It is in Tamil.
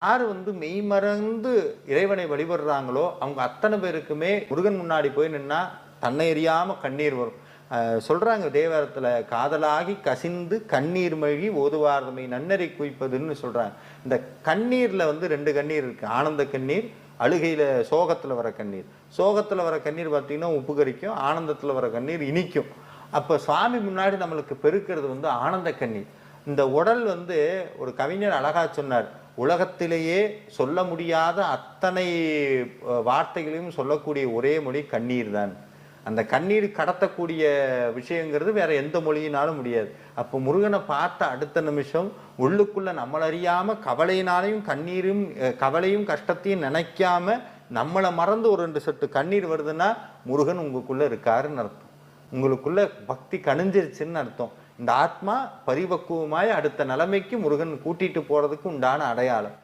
யார் மெய்மறந்து இறைவனை வழிபடுறாங்களோ அவங்க அத்தனை பேருக்குமே முருகன் முன்னாடி போய் நின்னா தன்னை எறியாம கண்ணீர் வரும். சொல்றாங்க தேவாரத்துல, காதலாகி கசிந்து கண்ணீர் மழி ஓதுவார்தமை நன்னறி குவிப்பதுன்னு சொல்றாங்க. இந்த கண்ணீர்ல ரெண்டு கண்ணீர் இருக்கு. ஆனந்த கண்ணீர், அழுகையில சோகத்துல வர கண்ணீர். சோகத்துல வர கண்ணீர் பார்த்தீங்கன்னா உப்பு கரிக்கும், ஆனந்தத்துல வர கண்ணீர் இனிக்கும். அப்ப சுவாமி முன்னாடி நம்மளுக்கு பெருக்கிறது ஆனந்த கண்ணீர். இந்த உடல் ஒரு கவிஞர் அழகா சொன்னார், உலகத்திலேயே சொல்ல முடியாத அத்தனை வார்த்தைகளையும் சொல்லக்கூடிய ஒரே மொழி கண்ணீர் தான். அந்த கண்ணீர் கடத்தக்கூடிய விஷயங்கிறது வேற எந்த மொழியினாலும் முடியாது. அப்போ முருகனை பார்த்த அடுத்த நிமிஷம் உள்ளுக்குள்ள நம்மளறியாம கவலையினாலையும் கண்ணீரும் கவலையும் கஷ்டத்தையும் நினைக்காம நம்மளை மறந்து ஒரு 2 சொட்டு கண்ணீர் வருதுன்னா முருகன் உங்களுக்குள்ள இருக்காருன்னு அர்த்தம். உங்களுக்குள்ள பக்தி கணிஞ்சிருச்சுன்னு அர்த்தம். இந்த ஆத்மா பரிபக்குவமாய் அடுத்த நிலைமைக்கு முருகன் கூட்டிட்டு போறதுக்கு உண்டான அடையாளம்.